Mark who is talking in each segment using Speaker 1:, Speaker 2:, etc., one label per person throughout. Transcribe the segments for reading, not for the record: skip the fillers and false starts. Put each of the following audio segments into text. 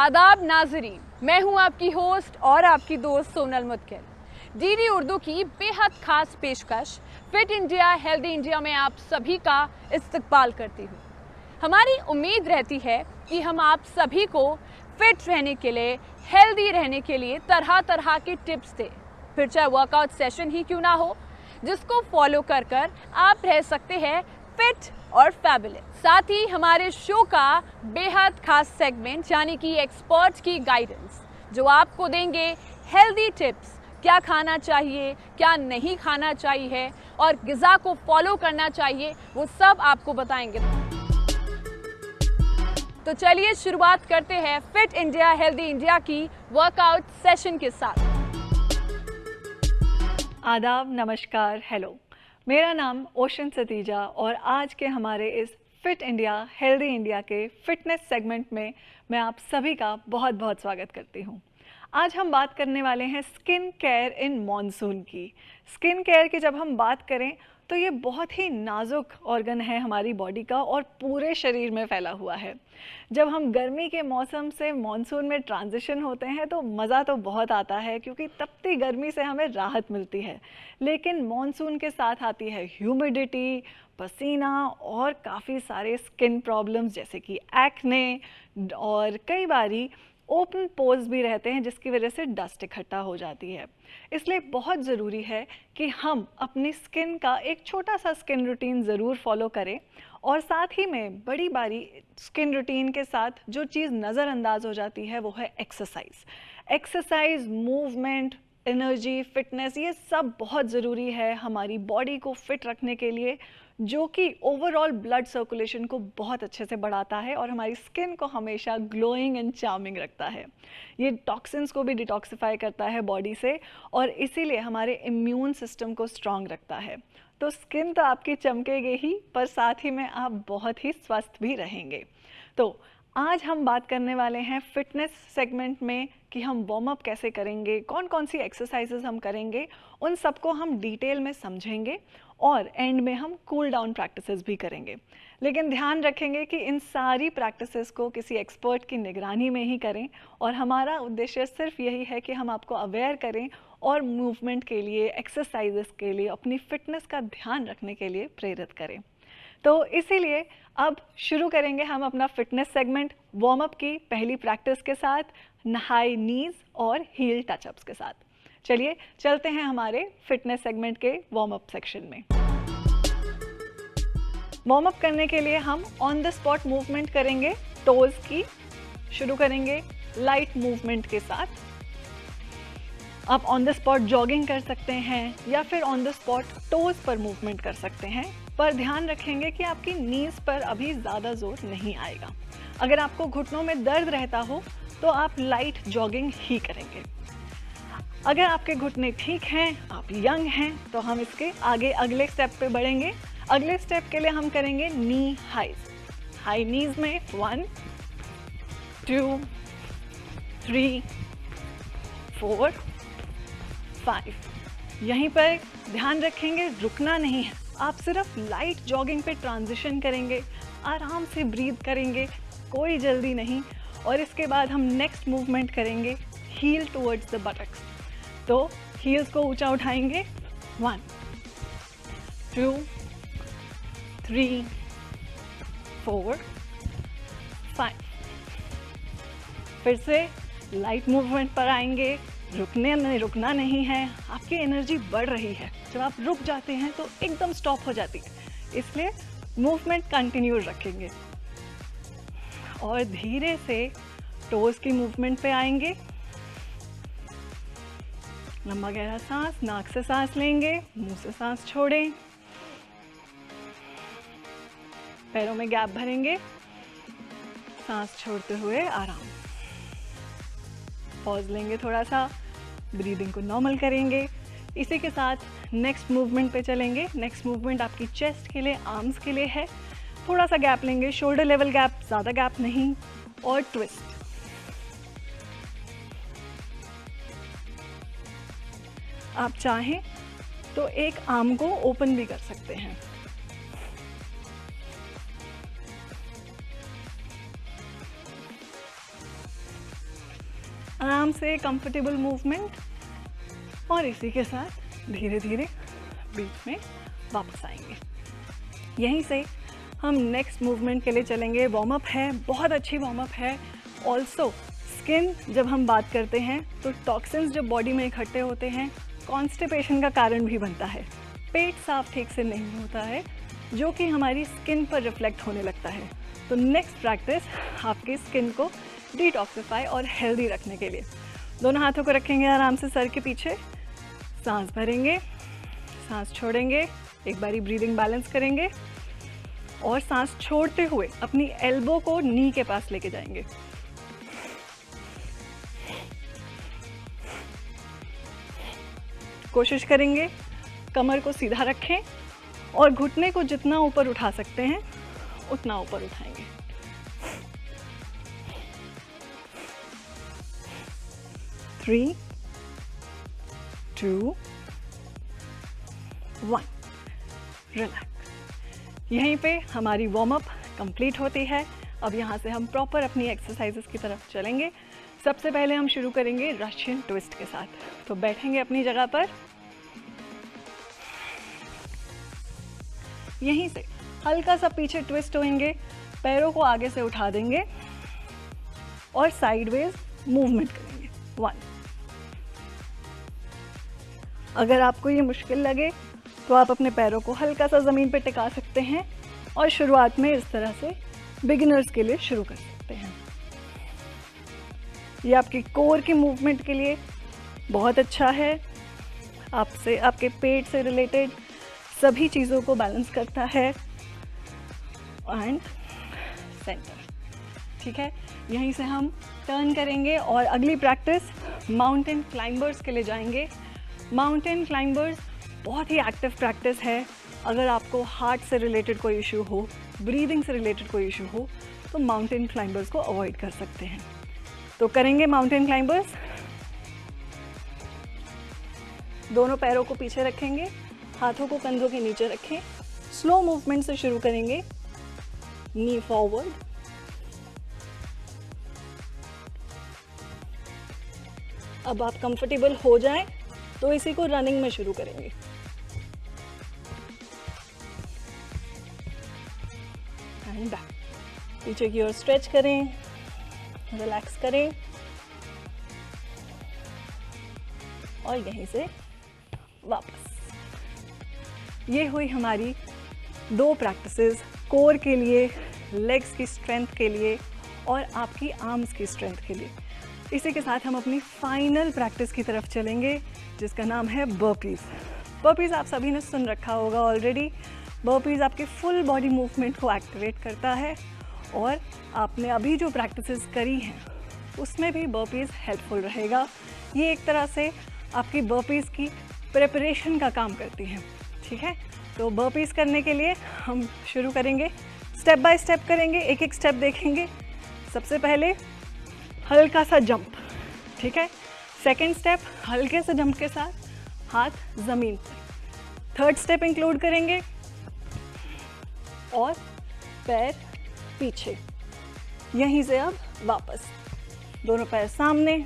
Speaker 1: आदाब नाजरीन, मैं हूं आपकी होस्ट और आपकी दोस्त सोनल मुत्किल। डीडी उर्दू की बेहद खास पेशकश फिट इंडिया हेल्दी इंडिया में आप सभी का इस्तकबाल करती हूं। हमारी उम्मीद रहती है कि हम आप सभी को फिट रहने के लिए, हेल्दी रहने के लिए तरह तरह के टिप्स दें, फिर चाहे वर्कआउट सेशन ही क्यों ना हो, जिसको फॉलो कर कर आप रह सकते हैं फिट और फैबुलस। साथ ही हमारे शो का बेहद खास सेगमेंट यानी कि एक्सपर्ट की गाइडेंस, जो आपको देंगे हेल्दी टिप्स, क्या खाना चाहिए, क्या नहीं खाना चाहिए और ग़िज़ा को फॉलो करना चाहिए, वो सब आपको बताएंगे। तो चलिए शुरुआत करते हैं फिट इंडिया हेल्दी इंडिया की वर्कआउट सेशन के साथ।
Speaker 2: आदाब, नमस्कार, हेलो। मेरा नाम ओशन सतीजा और आज के हमारे इस फिट इंडिया हेल्दी इंडिया के फिटनेस सेगमेंट में मैं आप सभी का बहुत बहुत स्वागत करती हूँ। आज हम बात करने वाले हैं स्किन केयर इन मॉनसून की। स्किन केयर की जब हम बात करें तो ये बहुत ही नाजुक ऑर्गन है हमारी बॉडी का और पूरे शरीर में फैला हुआ है। जब हम गर्मी के मौसम से मॉनसून में ट्रांजिशन होते हैं तो मज़ा तो बहुत आता है, क्योंकि तपती गर्मी से हमें राहत मिलती है। लेकिन मॉनसून के साथ आती है ह्यूमिडिटी, पसीना और काफ़ी सारे स्किन प्रॉब्लम्स जैसे कि एक्ने, और कई बारी ओपन पोर्स भी रहते हैं जिसकी वजह से डस्ट इकट्ठा हो जाती है। इसलिए बहुत ज़रूरी है कि हम अपनी स्किन का एक छोटा सा स्किन रूटीन ज़रूर फॉलो करें, और साथ ही में बड़ी बारी स्किन रूटीन के साथ जो चीज़ नज़रअंदाज हो जाती है वो है एक्सरसाइज, मूवमेंट, एनर्जी, फिटनेस, ये सब बहुत ज़रूरी है हमारी बॉडी को फिट रखने के लिए, जो कि ओवरऑल ब्लड सर्कुलेशन को बहुत अच्छे से बढ़ाता है और हमारी स्किन को हमेशा ग्लोइंग एंड चार्मिंग रखता है। ये टॉक्सिन्स को भी डिटॉक्सिफाई करता है बॉडी से और इसीलिए हमारे इम्यून सिस्टम को स्ट्रॉन्ग रखता है। तो स्किन तो आपकी चमकेगी ही, पर साथ ही में आप बहुत ही स्वस्थ भी रहेंगे। तो आज हम बात करने वाले हैं फिटनेस सेगमेंट में कि हम वार्म अप कैसे करेंगे, कौन कौन सी एक्सरसाइजेस हम करेंगे, उन सबको हम डिटेल में समझेंगे और एंड में हम कूल डाउन प्रैक्टिसेस भी करेंगे। लेकिन ध्यान रखेंगे कि इन सारी प्रैक्टिसेस को किसी एक्सपर्ट की निगरानी में ही करें, और हमारा उद्देश्य सिर्फ यही है कि हम आपको अवेयर करें और मूवमेंट के लिए, एक्सरसाइजेस के लिए, अपनी फिटनेस का ध्यान रखने के लिए प्रेरित करें। तो इसीलिए अब शुरू करेंगे हम अपना फिटनेस सेगमेंट वार्म अप की पहली प्रैक्टिस के साथ, हाई नीज और हील टचअप्स के साथ। चलिए चलते हैं हमारे फिटनेस सेगमेंट के वार्म अप सेक्शन में। वार्म अप करने के लिए हम ऑन द स्पॉट मूवमेंट करेंगे टोज की। शुरू करेंगे लाइट मूवमेंट के साथ। आप ऑन द स्पॉट जॉगिंग कर सकते हैं या फिर ऑन द स्पॉट टोज पर मूवमेंट कर सकते हैं, पर ध्यान रखेंगे कि आपकी नीज पर अभी ज़्यादा जोर नहीं आएगा। अगर आपको घुटनों में दर्द रहता हो तो आप लाइट जॉगिंग ही करेंगे। अगर आपके घुटने ठीक हैं, आप यंग हैं, तो हम इसके आगे अगले स्टेप पे बढ़ेंगे। अगले स्टेप के लिए हम करेंगे नी हाइज। हाई नीज में 1 2 3 4 5। यहीं पर ध्यान रखेंगे, रुकना नहीं है। आप सिर्फ लाइट जॉगिंग पे ट्रांजिशन करेंगे, आराम से ब्रीथ करेंगे, कोई जल्दी नहीं। और इसके बाद हम नेक्स्ट मूवमेंट करेंगे हील टुवर्ड्स द बटक्स। तो हील्स को ऊंचा उठाएंगे, 1 2 3 4 5। फिर से लाइट मूवमेंट पर आएंगे, रुकना नहीं है। आपकी एनर्जी बढ़ रही है, जब आप रुक जाते हैं तो एकदम स्टॉप हो जाती है, इसलिए मूवमेंट कंटिन्यू रखेंगे। और धीरे से टोज की मूवमेंट पे आएंगे। लंबा गहरा सांस, नाक से सांस लेंगे, मुंह से सांस छोड़ें। पैरों में गैप भरेंगे, सांस छोड़ते हुए आराम। पॉज लेंगे थोड़ा सा, ब्रीदिंग को नॉर्मल करेंगे। इसी के साथ नेक्स्ट मूवमेंट पे चलेंगे। नेक्स्ट मूवमेंट आपकी चेस्ट के लिए, आर्म्स के लिए है। थोड़ा सा गैप लेंगे, शोल्डर लेवल गैप, ज़्यादा गैप नहीं, और ट्विस्ट। आप चाहें तो एक आर्म को ओपन भी कर सकते हैं। आराम से कंफर्टेबल मूवमेंट, और इसी के साथ धीरे धीरे बीच में वापस आएंगे। यहीं से हम नेक्स्ट मूवमेंट के लिए चलेंगे। वार्म अप है, बहुत अच्छी वार्म अप है। ऑल्सो स्किन, जब हम बात करते हैं तो टॉक्सिन्स जब बॉडी में इकट्ठे होते हैं कॉन्स्टिपेशन का कारण भी बनता है। पेट साफ ठीक से नहीं होता है जो कि हमारी स्किन पर रिफ्लेक्ट होने लगता है। तो नेक्स्ट प्रैक्टिस आपकी स्किन को डिटॉक्सिफाई और हेल्दी रखने के लिए, दोनों हाथों को रखेंगे आराम से सर के पीछे, सांस भरेंगे, सांस छोड़ेंगे, एक बारी ब्रीदिंग बैलेंस करेंगे और सांस छोड़ते हुए अपनी एल्बो को नी के पास लेके जाएंगे। कोशिश करेंगे कमर को सीधा रखें और घुटने को जितना ऊपर उठा सकते हैं उतना ऊपर उठाएंगे। 3, 2, 1, रिलैक्स। यहीं पे हमारी वार्म अप कंप्लीट होती है। अब यहाँ से हम प्रॉपर अपनी एक्सरसाइजेस की तरफ चलेंगे। सबसे पहले हम शुरू करेंगे रशियन ट्विस्ट के साथ। तो बैठेंगे अपनी जगह पर, यहीं से हल्का सा पीछे ट्विस्ट होंगे, पैरों को आगे से उठा देंगे और साइडवेज मूवमेंट करेंगे। 1। अगर आपको ये मुश्किल लगे तो आप अपने पैरों को हल्का सा ज़मीन पे टिका सकते हैं और शुरुआत में इस तरह से बिगिनर्स के लिए शुरू कर सकते हैं। ये आपकी कोर की मूवमेंट के लिए बहुत अच्छा है, आपसे आपके पेट से रिलेटेड सभी चीज़ों को बैलेंस करता है। एंड सेंटर, ठीक है। यहीं से हम टर्न करेंगे और अगली प्रैक्टिस माउंटेन क्लाइंबर्स के लिए जाएंगे। माउंटेन क्लाइंबर्स बहुत ही एक्टिव प्रैक्टिस है। अगर आपको हार्ट से रिलेटेड कोई इशू हो, ब्रीदिंग से रिलेटेड कोई इशू हो, तो माउंटेन क्लाइंबर्स को अवॉइड कर सकते हैं। तो करेंगे माउंटेन क्लाइंबर्स। दोनों पैरों को पीछे रखेंगे, हाथों को कंधों के नीचे रखें। स्लो मूवमेंट से शुरू करेंगे। नी फॉरवर्ड, अब आप कंफर्टेबल हो जाएं तो इसी को रनिंग में शुरू करेंगे। एंड बैक, पीछे की ओर स्ट्रेच करें, रिलैक्स करें और यहीं से वापस। ये हुई हमारी 2 प्रैक्टिसेस, कोर के लिए, लेग्स की स्ट्रेंथ के लिए और आपकी आर्म्स की स्ट्रेंथ के लिए। इसी के साथ हम अपनी फाइनल प्रैक्टिस की तरफ चलेंगे जिसका नाम है बर्पीज़। बर्पीज़ आप सभी ने सुन रखा होगा ऑलरेडी। बर्पीज़ आपके फुल बॉडी मूवमेंट को एक्टिवेट करता है और आपने अभी जो प्रैक्टिसेस करी हैं उसमें भी बर्पीज़ हेल्पफुल रहेगा। ये एक तरह से आपकी बर्पीज़ की प्रिपरेशन का काम करती हैं, ठीक है। तो बर्पीज़ करने के लिए हम शुरू करेंगे, स्टेप बाय स्टेप करेंगे, एक एक स्टेप देखेंगे। सबसे पहले हल्का सा जंप, ठीक है। सेकंड स्टेप हल्के से जंप के साथ हाथ ज़मीन पर। थर्ड स्टेप इंक्लूड करेंगे और पैर पीछे। यहीं से अब वापस, दोनों पैर सामने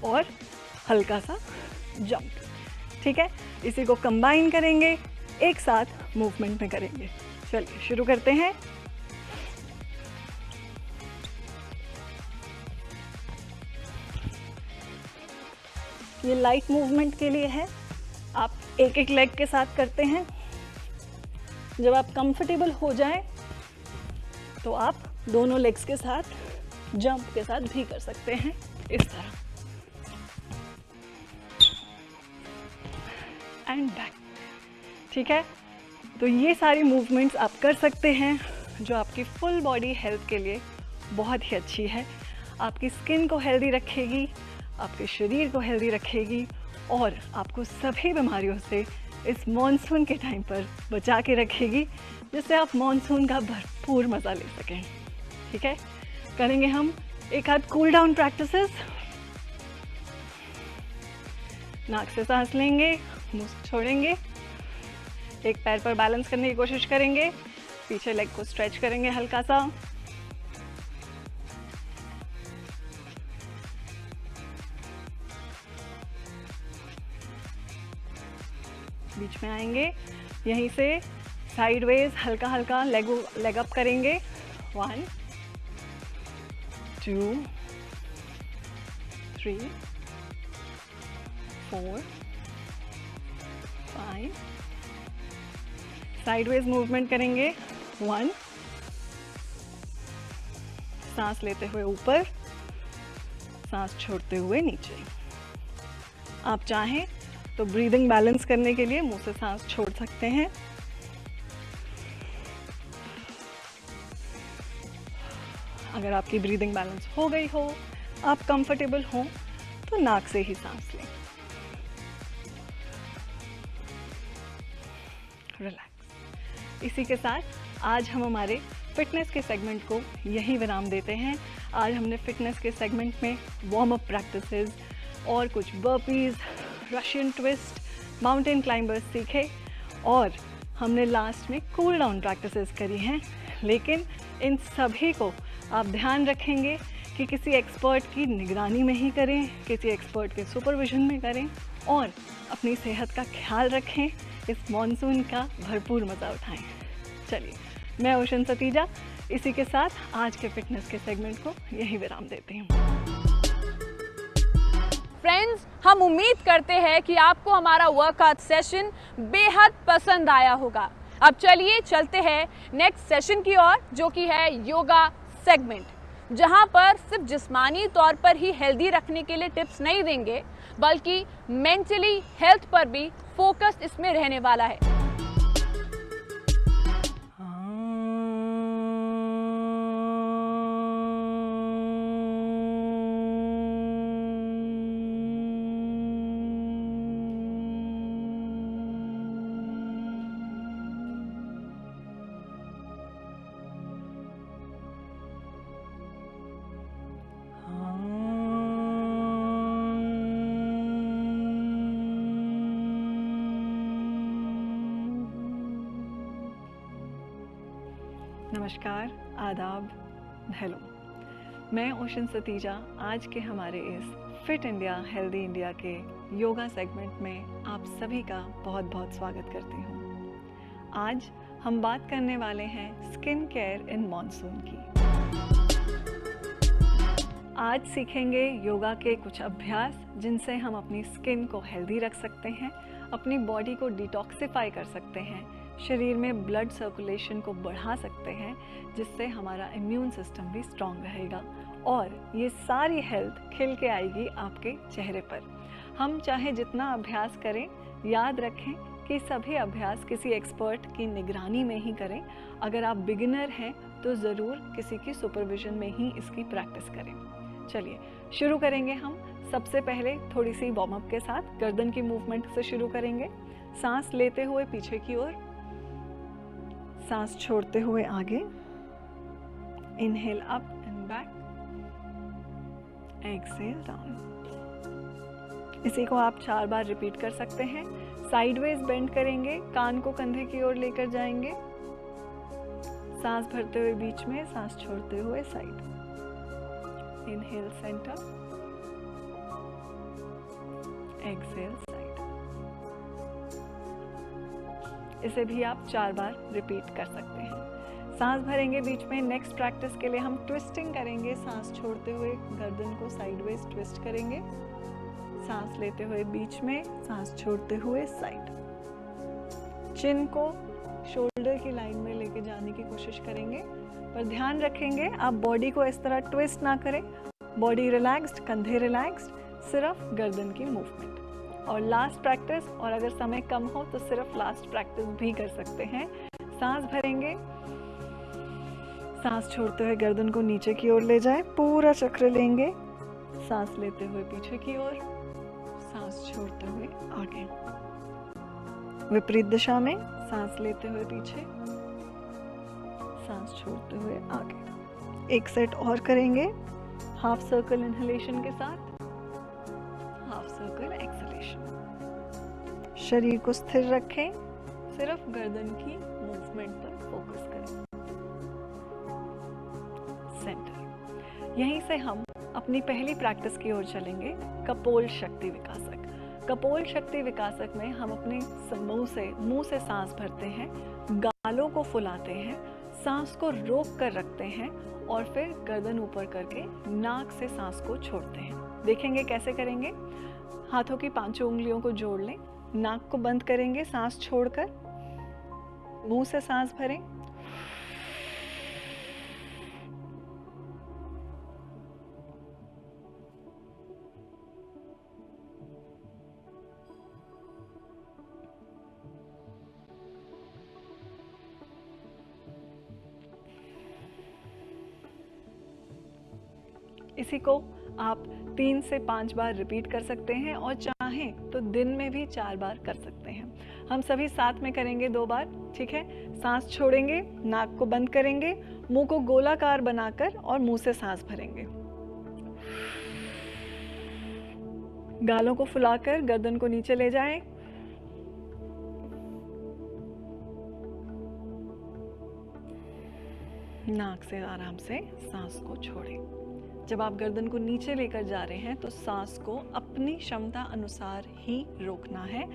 Speaker 2: और हल्का सा जंप, ठीक है। इसी को कंबाइन करेंगे, एक साथ मूवमेंट में करेंगे। चलिए शुरू करते हैं। ये लाइट मूवमेंट के लिए है, आप एक एक लेग के साथ करते हैं। जब आप कंफर्टेबल हो जाएं तो आप दोनों लेग्स के साथ जंप के साथ भी कर सकते हैं, इस तरह। एंड बैक, ठीक है। तो ये सारी मूवमेंट्स आप कर सकते हैं जो आपकी फुल बॉडी हेल्थ के लिए बहुत ही अच्छी है। आपकी स्किन को हेल्दी रखेगी, आपके शरीर को हेल्दी रखेगी और आपको सभी बीमारियों से इस मॉनसून के टाइम पर बचा के रखेगी, जिससे आप मॉनसून का भरपूर मज़ा ले सकें, ठीक है। करेंगे हम एक आध कूल डाउन प्रैक्टिसेस। नाक से सांस लेंगे, मुंह छोड़ेंगे, एक पैर पर बैलेंस करने की कोशिश करेंगे, पीछे लेग को स्ट्रेच करेंगे हल्का सा। बीच में आएंगे, यहीं से साइडवेज हल्का हल्का लेग अप करेंगे। 1 2 3 4 5, साइडवेज मूवमेंट करेंगे। 1, सांस लेते हुए ऊपर, सांस छोड़ते हुए नीचे। आप चाहें तो ब्रीदिंग बैलेंस करने के लिए मुंह से सांस छोड़ सकते हैं। अगर आपकी ब्रीदिंग बैलेंस हो गई हो, आप कंफर्टेबल हो, तो नाक से ही सांस लें। रिलैक्स। इसी के साथ आज हम हमारे फिटनेस के सेगमेंट को यही विराम देते हैं। आज हमने फिटनेस के सेगमेंट में वार्म अप प्रैक्टिसेस और कुछ burpees, Russian twist, mountain climbers सीखे और हमने लास्ट में कूल डाउन प्रैक्टिसेस करी हैं। लेकिन इन सभी को आप ध्यान रखेंगे कि किसी एक्सपर्ट की निगरानी में ही करें, किसी एक्सपर्ट के सुपरविजन में करें और अपनी सेहत का ख्याल रखें। इस मॉनसून का भरपूर मज़ा उठाएं। चलिए, मैं ओशन सतीजा इसी के साथ आज के फिटनेस के सेगमेंट को यही विराम देती हूँ।
Speaker 1: फ्रेंड्स, हम उम्मीद करते हैं कि आपको हमारा वर्कआउट सेशन बेहद पसंद आया होगा। अब चलिए चलते हैं नेक्स्ट सेशन की ओर, जो कि है योगा सेगमेंट, जहां पर सिर्फ जिस्मानी तौर पर ही हेल्दी रखने के लिए टिप्स नहीं देंगे, बल्कि मेंटली हेल्थ पर भी फोकस इसमें रहने वाला है।
Speaker 2: नमस्कार, आदाब, हेलो। मैं ओशन सतीजा आज के हमारे इस फिट इंडिया हेल्दी इंडिया के योगा सेगमेंट में आप सभी का बहुत बहुत स्वागत करती हूँ। आज हम बात करने वाले हैं स्किन केयर इन मॉनसून की। आज सीखेंगे योगा के कुछ अभ्यास जिनसे हम अपनी स्किन को हेल्दी रख सकते हैं, अपनी बॉडी को डिटॉक्सिफाई कर सकते हैं, शरीर में ब्लड सर्कुलेशन को बढ़ा सकते हैं, जिससे हमारा इम्यून सिस्टम भी स्ट्रॉन्ग रहेगा और ये सारी हेल्थ खिल के आएगी आपके चेहरे पर। हम चाहे जितना अभ्यास करें, याद रखें कि सभी अभ्यास किसी एक्सपर्ट की निगरानी में ही करें। अगर आप बिगिनर हैं तो ज़रूर किसी की सुपरविजन में ही इसकी प्रैक्टिस करें। चलिए शुरू करेंगे। हम सबसे पहले थोड़ी सी वार्म अप के साथ गर्दन की मूवमेंट से शुरू करेंगे। सांस लेते हुए पीछे की ओर, सांस छोड़ते हुए आगे, inhale up and back, exhale down. इसी को आप 4 बार रिपीट कर सकते हैं। साइडवेज बेंड करेंगे, कान को कंधे की ओर लेकर जाएंगे, सांस भरते हुए बीच में, सांस छोड़ते हुए side. Inhale centre, exhale side. इसे भी आप 4 बार रिपीट कर सकते हैं। सांस भरेंगे बीच में। नेक्स्ट प्रैक्टिस के लिए हम ट्विस्टिंग करेंगे। सांस छोड़ते हुए गर्दन को साइडवेज ट्विस्ट करेंगे, सांस लेते हुए बीच में, सांस छोड़ते हुए साइड। चिन को शोल्डर की लाइन में लेके जाने की कोशिश करेंगे, पर ध्यान रखेंगे आप बॉडी को इस तरह ट्विस्ट ना करें। बॉडी रिलैक्स्ड, कंधे रिलैक्स्ड, सिर्फ गर्दन की मूवमेंट। और लास्ट प्रैक्टिस, और अगर समय कम हो तो सिर्फ लास्ट प्रैक्टिस भी कर सकते हैं। सांस भरेंगे, सांस छोड़ते हुए गर्दन को नीचे की ओर ले जाएं, पूरा चक्र लेंगे, सांस लेते हुए पीछे की ओर, सांस छोड़ते हुए आगे। विपरीत दिशा में सांस लेते हुए पीछे, सांस छोड़ते हुए आगे। एक सेट और करेंगे, हाफ सर्कल इनहेलेशन के साथ, हाफ सर्कल एक्सहेलेशन। शरीर को स्थिर रखें, सिर्फ गर्दन की मूवमेंट पर फोकस करें। सेंटर। यहीं से हम अपनी पहली प्रैक्टिस की ओर चलेंगे, कपोल शक्ति विकासक। कपोल शक्ति विकासक में हम अपने मुंह से सांस भरते हैं, गालों को फुलाते हैं, सांस को रोक कर रखते हैं और फिर गर्दन ऊपर करके नाक से सांस को छोड़ते हैं। देखेंगे कैसे करेंगे। हाथों की पांचों उंगलियों को जोड़ लें, नाक को बंद करेंगे सांस छोड़कर, मुंह से सांस भरें, इसी को आप 3 से 5 बार रिपीट कर सकते हैं और चाहें तो दिन में भी 4 बार कर सकते हैं। हम सभी साथ में करेंगे 2 बार, ठीक है। सांस छोड़ेंगे, नाक को बंद करेंगे, मुंह को गोलाकार बनाकर और मुंह से सांस भरेंगे। गालों को फुलाकर गर्दन को नीचे ले जाएं। नाक से आराम से सांस को छोड़ें। जब आप गर्दन को नीचे लेकर जा रहे हैं तो सांस को अपनी क्षमता अनुसार ही रोकना है।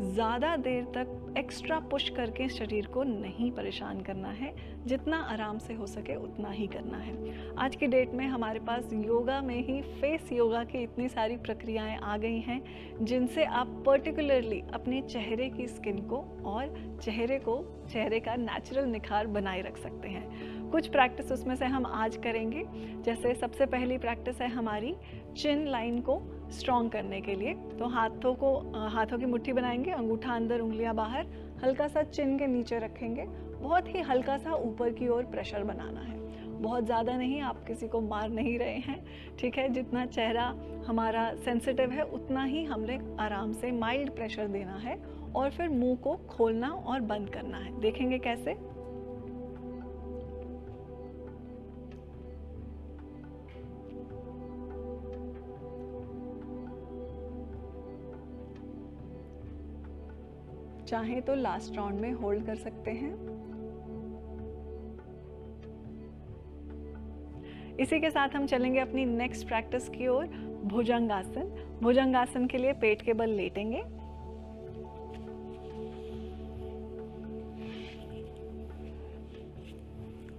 Speaker 2: ज़्यादा देर तक एक्स्ट्रा पुश करके शरीर को नहीं परेशान करना है, जितना आराम से हो सके उतना ही करना है। आज की डेट में हमारे पास योगा में ही फेस योगा की इतनी सारी प्रक्रियाएं आ गई हैं, जिनसे आप पर्टिकुलरली अपने चेहरे की स्किन को और चेहरे का नेचुरल निखार बनाए रख सकते हैं। कुछ प्रैक्टिस उसमें से हम आज करेंगे। जैसे सबसे पहली प्रैक्टिस है हमारी चिन लाइन को स्ट्रॉन्ग करने के लिए। तो हाथों की मुट्ठी बनाएंगे, अंगूठा अंदर उंगलियां बाहर, हल्का सा चिन के नीचे रखेंगे, बहुत ही हल्का सा ऊपर की ओर प्रेशर बनाना है, बहुत ज़्यादा नहीं। आप किसी को मार नहीं रहे हैं, ठीक है। जितना चेहरा हमारा सेंसिटिव है उतना ही हमने आराम से माइल्ड प्रेशर देना है और फिर मुंह को खोलना और बंद करना है। देखेंगे कैसे। चाहें तो लास्ट राउंड में होल्ड कर सकते हैं। इसी के साथ हम चलेंगे अपनी नेक्स्ट प्रैक्टिस की ओर, भुजंगासन। भुजंगासन के लिए पेट के बल लेटेंगे,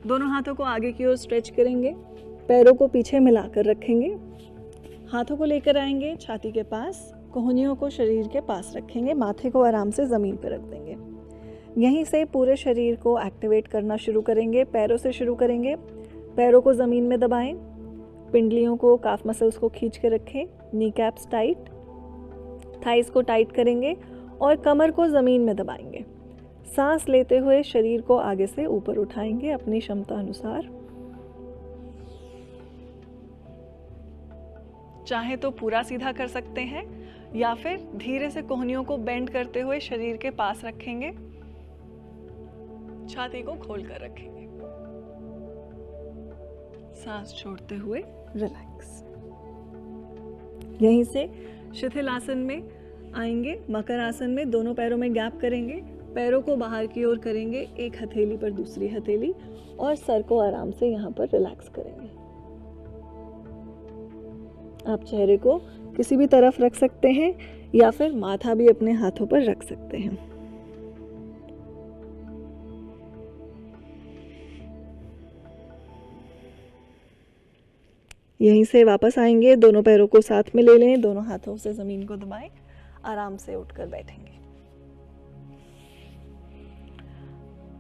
Speaker 2: दोनों हाथों को आगे की ओर स्ट्रेच करेंगे, पैरों को पीछे मिलाकर रखेंगे, हाथों को लेकर आएंगे छाती के पास, कोहनियों को शरीर के पास रखेंगे, माथे को आराम से ज़मीन पर रख देंगे। यहीं से पूरे शरीर को एक्टिवेट करना शुरू करेंगे। पैरों से शुरू करेंगे, पैरों को ज़मीन में दबाएं, पिंडलियों को, काफ मसल्स को खींच के रखें, नी कैप्स टाइट, थाइस को टाइट करेंगे और कमर को ज़मीन में दबाएंगे। सांस लेते हुए शरीर को आगे से ऊपर उठाएंगे अपनी क्षमता अनुसार। चाहे तो पूरा सीधा कर सकते हैं या फिर धीरे से कोहनियों को बेंड करते हुए शरीर के पास रखेंगे, छाती को खोलकर रखेंगे, सांस छोड़ते हुए रिलैक्स। यहीं से शिथिल आसन में आएंगे। मकर आसन में दोनों पैरों में गैप करेंगे, पैरों को बाहर की ओर करेंगे, एक हथेली पर दूसरी हथेली, और सर को आराम से यहाँ पर रिलैक्स करेंगे। आप चेहरे को किसी भी तरफ रख सकते हैं या फिर माथा भी अपने हाथों पर रख सकते हैं। यहीं से वापस आएंगे, दोनों पैरों को साथ में ले लें, दोनों हाथों से जमीन को दबाएं, आराम से उठकर बैठेंगे।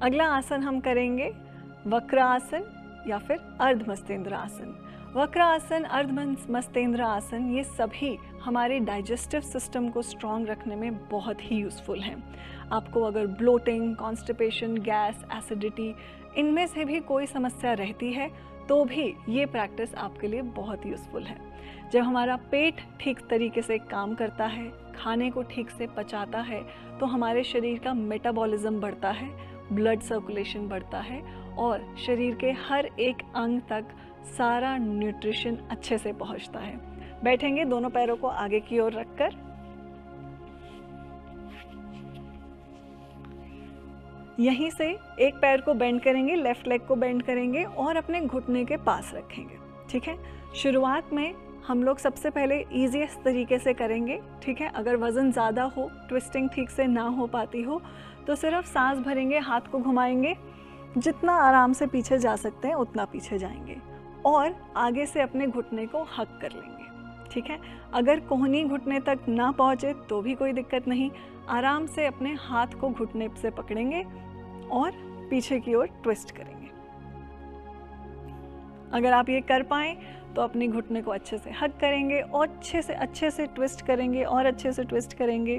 Speaker 2: अगला आसन हम करेंगे वक्र आसन या फिर अर्ध मस्तेंद्र आसन। वक्र आसन, अर्ध मस्तेंद्र आसन, ये सभी हमारे डाइजेस्टिव सिस्टम को स्ट्रॉन्ग रखने में बहुत ही यूज़फुल हैं। आपको अगर ब्लोटिंग, कॉन्स्टिपेशन, गैस, एसिडिटी, इनमें से भी कोई समस्या रहती है तो भी ये प्रैक्टिस आपके लिए बहुत यूज़फुल है। जब हमारा पेट ठीक तरीके से काम करता है, खाने को ठीक से पचाता है, तो हमारे शरीर का मेटाबॉलिज्म बढ़ता है, ब्लड सर्कुलेशन बढ़ता है और शरीर के हर एक अंग तक सारा न्यूट्रिशन अच्छे से पहुंचता है। बैठेंगे दोनों पैरों को आगे की ओर रखकर। यहीं से एक पैर को बेंड करेंगे, लेफ्ट लेग को बेंड करेंगे और अपने घुटने के पास रखेंगे, ठीक है। शुरुआत में हम लोग सबसे पहले ईजीएस्ट तरीके से करेंगे, ठीक है। अगर वज़न ज़्यादा हो, ट्विस्टिंग ठीक से ना हो पाती हो, तो सिर्फ सांस भरेंगे, हाथ को घुमाएंगे, जितना आराम से पीछे जा सकते हैं उतना पीछे जाएंगे और आगे से अपने घुटने को हक कर लेंगे, ठीक है। अगर कोहनी घुटने तक ना पहुँचे तो भी कोई दिक्कत नहीं, आराम से अपने हाथ को घुटने से पकड़ेंगे और पीछे की ओर ट्विस्ट करेंगे। अगर आप ये कर पाएँ तो अपने घुटने को अच्छे से हक करेंगे और अच्छे से ट्विस्ट करेंगे और अच्छे से ट्विस्ट करेंगे।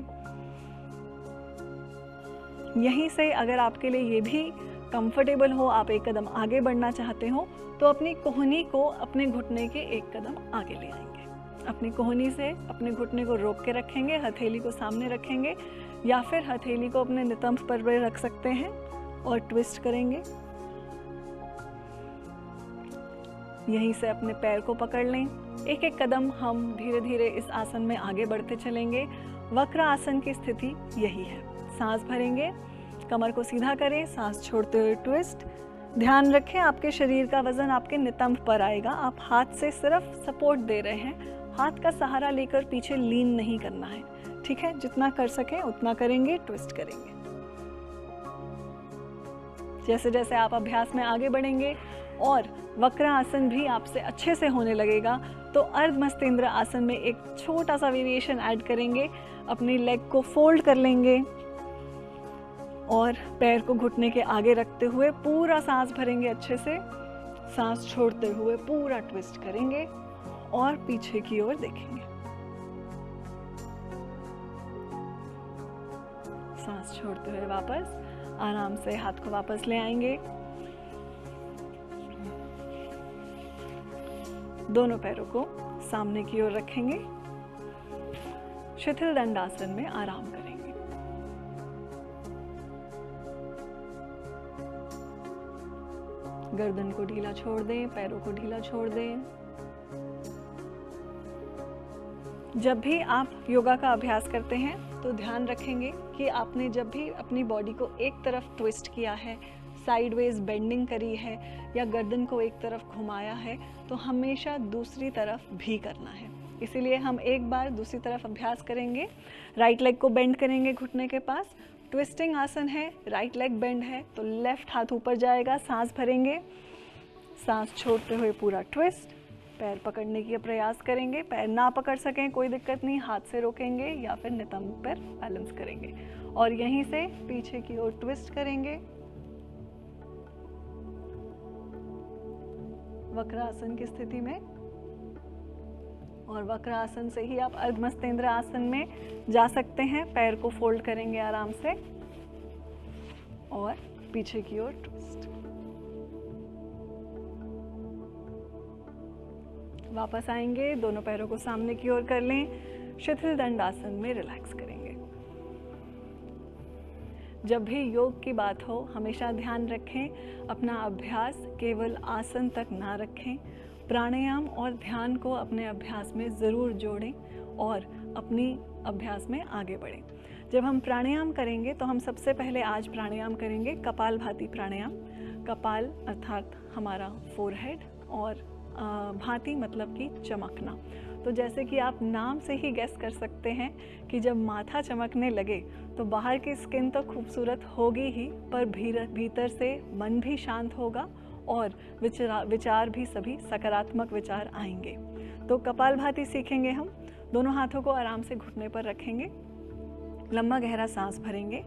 Speaker 2: यहीं से अगर आपके लिए ये भी कंफर्टेबल हो, आप एक कदम आगे बढ़ना चाहते हो, तो अपनी कोहनी को अपने घुटने के एक कदम आगे ले आएंगे। अपनी कोहनी से अपने घुटने को रोक के रखेंगे, हथेली को सामने रखेंगे या फिर हथेली को अपने नितंब पर भी रख सकते हैं और ट्विस्ट करेंगे। यहीं से अपने पैर को पकड़ लें। एक एक कदम हम धीरे धीरे इस आसन में आगे बढ़ते चलेंगे। वक्र आसन की स्थिति यही है। सांस भरेंगे, कमर को सीधा करें, सांस छोड़ते हुए ट्विस्ट। ध्यान रखें आपके शरीर का वजन आपके नितंब पर आएगा। आप हाथ से सिर्फ सपोर्ट दे रहे हैं, हाथ का सहारा लेकर पीछे लीन नहीं करना है, ठीक है। जितना कर सकें उतना करेंगे, ट्विस्ट करेंगे। जैसे जैसे आप अभ्यास में आगे बढ़ेंगे और वक्र आसन भी आपसे अच्छे से होने लगेगा, तो अर्ध मस्तेंद्र आसन में एक छोटा सा वेरिएशन ऐड करेंगे। अपनी लेग को फोल्ड कर लेंगे और पैर को घुटने के आगे रखते हुए पूरा सांस भरेंगे अच्छे से। सांस छोड़ते हुए पूरा ट्विस्ट करेंगे और पीछे की ओर देखेंगे। सांस छोड़ते हुए वापस आराम से हाथ को वापस ले आएंगे। दोनों पैरों को सामने की ओर रखेंगे। शिथिल दंडासन में आराम करेंगे। गर्दन को ढीला छोड़ दें, पैरों को ढीला छोड़ दें। जब भी आप योगा का अभ्यास करते हैं तो ध्यान रखेंगे कि आपने जब भी अपनी बॉडी को एक तरफ ट्विस्ट किया है, साइडवेज बेंडिंग करी है या गर्दन को एक तरफ घुमाया है, तो हमेशा दूसरी तरफ भी करना है। इसीलिए हम एक बार दूसरी तरफ अभ्यास करेंगे। राइट लेग को बेंड करेंगे घुटने के पास। ट्विस्टिंग आसन है, राइट लेग बेंड है, तो लेफ्ट हाथ ऊपर जाएगा। सांस भरेंगे, सांस छोड़ते हुए पूरा ट्विस्ट। पैर पकड़ने की प्रयास करेंगे। पैर ना पकड़ सकें कोई दिक्कत नहीं, हाथ से रोकेंगे या फिर नितंब पर बैलेंस करेंगे और यहीं से पीछे की ओर ट्विस्ट करेंगे। वक्रासन की स्थिति में, और वक्रासन से ही आप अर्धमस्तेंद्र आसन में जा सकते हैं। पैर को फोल्ड करेंगे आराम से और पीछे की ओर ट्विस्ट। वापस आएंगे, दोनों पैरों को सामने की ओर कर लें। शिथिल दंडासन में रिलैक्स करेंगे। जब भी योग की बात हो हमेशा ध्यान रखें अपना अभ्यास केवल आसन तक ना रखें। प्राणायाम और ध्यान को अपने अभ्यास में ज़रूर जोड़ें और अपनी अभ्यास में आगे बढ़ें। जब हम प्राणायाम करेंगे तो हम सबसे पहले आज प्राणायाम करेंगे कपालभाति प्राणायाम। कपाल अर्थात हमारा फोरहेड और भांति मतलब कि चमकना। तो जैसे कि आप नाम से ही गेस कर सकते हैं कि जब माथा चमकने लगे तो बाहर की स्किन तो खूबसूरत होगी ही, पर भीतर से मन भी शांत होगा और विचार भी सभी सकारात्मक विचार आएंगे। तो कपालभाति सीखेंगे हम। दोनों हाथों को आराम से घुटने पर रखेंगे। लंबा गहरा सांस भरेंगे,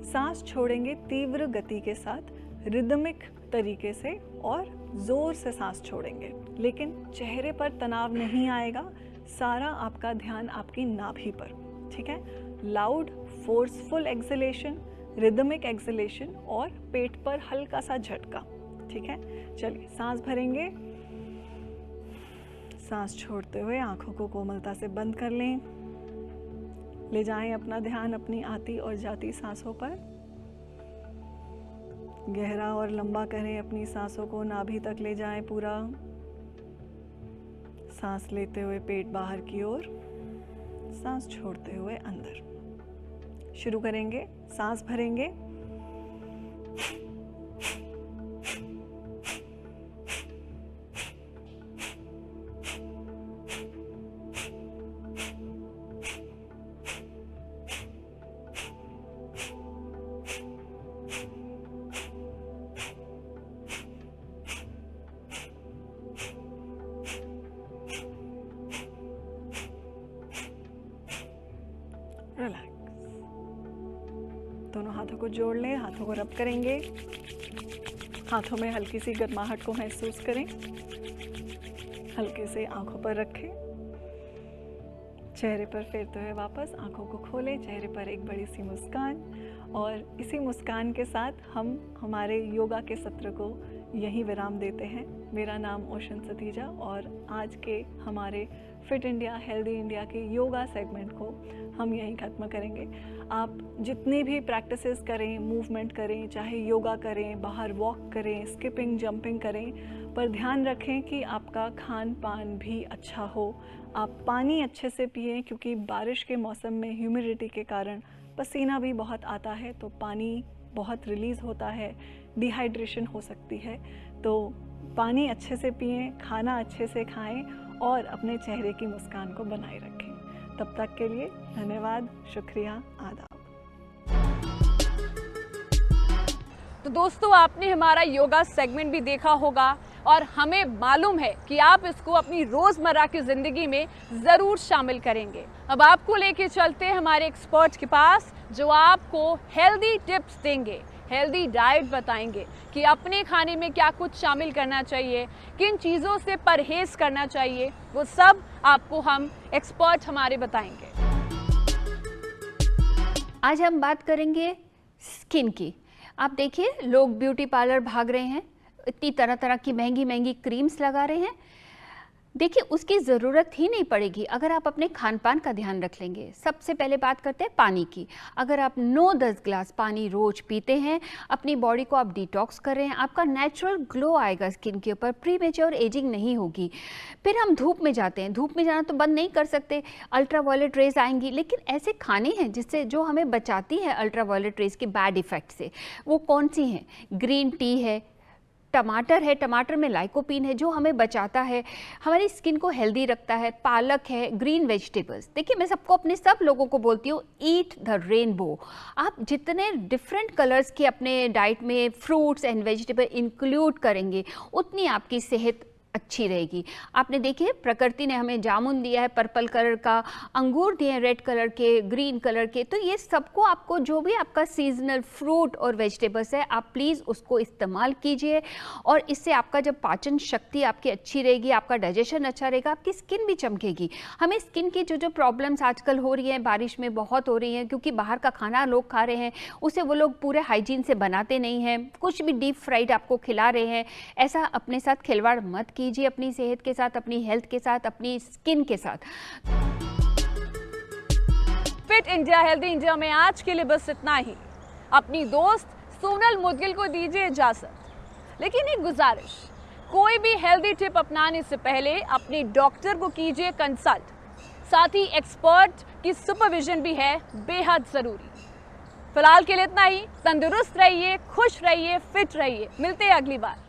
Speaker 2: सांस छोड़ेंगे तीव्र गति के साथ, रिदमिक तरीके से और जोर से सांस छोड़ेंगे, लेकिन चेहरे पर तनाव नहीं आएगा। सारा आपका ध्यान आपकी नाभि पर, ठीक है। Loud forceful acceleration, rhythmic acceleration और पेट पर हल्का सा झटका, ठीक है। चलिए सांस भरेंगे, सांस छोड़ते हुए आंखों को कोमलता से बंद कर लें। ले जाएं अपना ध्यान अपनी आती और जाती सांसों पर। गहरा और लंबा करें अपनी सांसों को, नाभि तक ले जाएं पूरा। सांस लेते हुए पेट बाहर की ओर, सांस छोड़ते हुए अंदर। शुरू करेंगे। सांस भरेंगे, रिलैक्स। दोनों हाथों को जोड़ लें, हाथों को रब करेंगे, हाथों में हल्की सी गर्माहट को महसूस करें, हल्के से आंखों पर रखें, चेहरे पर फेरते हुए वापस आंखों को खोलें, चेहरे पर एक बड़ी सी मुस्कान। और इसी मुस्कान के साथ हम हमारे योगा के सत्र को यहीं विराम देते हैं। मेरा नाम ओशन सतीजा और आज के हमारे फिट इंडिया हेल्दी इंडिया के योगा सेगमेंट को हम यहीं ख़त्म करेंगे। आप जितनी भी प्रैक्टिसेस करें, मूवमेंट करें, चाहे योगा करें, बाहर वॉक करें, स्किपिंग, जंपिंग करें, पर ध्यान रखें कि आपका खान पान भी अच्छा हो। आप पानी अच्छे से पिएं क्योंकि बारिश के मौसम में ह्यूमिडिटी के कारण पसीना भी बहुत आता है, तो पानी बहुत रिलीज़ होता है, डिहाइड्रेशन हो सकती है। तो पानी अच्छे से पिएं, खाना अच्छे से खाएं और अपने चेहरे की मुस्कान को बनाए रखें। तब तक के लिए धन्यवाद, शुक्रिया, आदाब।
Speaker 1: तो दोस्तों, आपने हमारा योगा सेगमेंट भी देखा होगा और हमें मालूम है कि आप इसको अपनी रोज़मर्रा की ज़िंदगी में ज़रूर शामिल करेंगे। अब आपको लेके चलते हैं हमारे एक्सपर्ट के पास जो आपको हेल्दी टिप्स देंगे, हेल्दी डाइट बताएंगे कि अपने खाने में क्या कुछ शामिल करना चाहिए, किन चीज़ों से परहेज़ करना चाहिए, वो सब आपको हम एक्सपर्ट हमारे बताएंगे।
Speaker 3: आज हम बात करेंगे स्किन की। आप देखिए, लोग ब्यूटी पार्लर भाग रहे हैं, इतनी तरह तरह की महंगी महंगी क्रीम्स लगा रहे हैं। देखिए, उसकी ज़रूरत ही नहीं पड़ेगी अगर आप अपने खान पान का ध्यान रख लेंगे। सबसे पहले बात करते हैं पानी की। अगर आप 9-10 ग्लास पानी रोज़ पीते हैं, अपनी बॉडी को आप डिटॉक्स कर रहे हैं, आपका नेचुरल ग्लो आएगा स्किन के ऊपर, प्रीमेच्योर एजिंग नहीं होगी। फिर हम धूप में जाते हैं, धूप में जाना तो बंद नहीं कर सकते, अल्ट्रा वायलेट रेज आएंगी, लेकिन ऐसे खाने हैं जिससे जो हमें बचाती है अल्ट्रा वायलेट रेज के बैड इफ़ेक्ट से। वो कौन सी हैं? ग्रीन टी है, टमाटर है, टमाटर में लाइकोपीन है जो हमें बचाता है, हमारी स्किन को हेल्दी रखता है, पालक है, ग्रीन वेजिटेबल्स। देखिए, मैं सबको, अपने सब लोगों को बोलती हूँ, ईट द रेनबो। आप जितने डिफरेंट कलर्स के अपने डाइट में फ्रूट्स एंड वेजिटेबल इंक्लूड करेंगे, उतनी आपकी सेहत अच्छी रहेगी। आपने देखिए, प्रकृति ने हमें जामुन दिया है पर्पल कलर का, अंगूर दिए हैं रेड कलर के, ग्रीन कलर के, तो ये सबको आपको जो भी आपका सीजनल फ्रूट और वेजिटेबल्स है, आप प्लीज़ उसको इस्तेमाल कीजिए। और इससे आपका जब पाचन शक्ति आपकी अच्छी रहेगी, आपका डाइजेशन अच्छा रहेगा, आपकी स्किन भी चमकेगी। हमें स्किन की जो प्रॉब्लम्स आजकल हो रही हैं, बारिश में बहुत हो रही हैं, क्योंकि बाहर का खाना लोग खा रहे हैं, उसे वो लोग पूरे हाइजीन से बनाते नहीं हैं, कुछ भी डीप फ्राइड आपको खिला रहे हैं। ऐसा अपने साथ खिलवाड़ मत कीजिए, अपनी सेहत के साथ, अपनी हेल्थ के साथ, अपनी स्किन के साथ।
Speaker 1: फिट इंडिया हेल्दी इंडिया में आज के लिए बस इतना ही। अपनी दोस्त सोनल मुदगिल को दीजिए इजाजत, लेकिन एक गुजारिश, कोई भी हेल्दी टिप अपनाने से पहले अपने डॉक्टर को कीजिए कंसल्ट। साथ ही एक्सपर्ट की सुपरविजन भी है बेहद जरूरी। फिलहाल के लिए इतना ही। तंदुरुस्त रहिए, खुश रहिए, फिट रहिए। मिलते हैं अगली बार।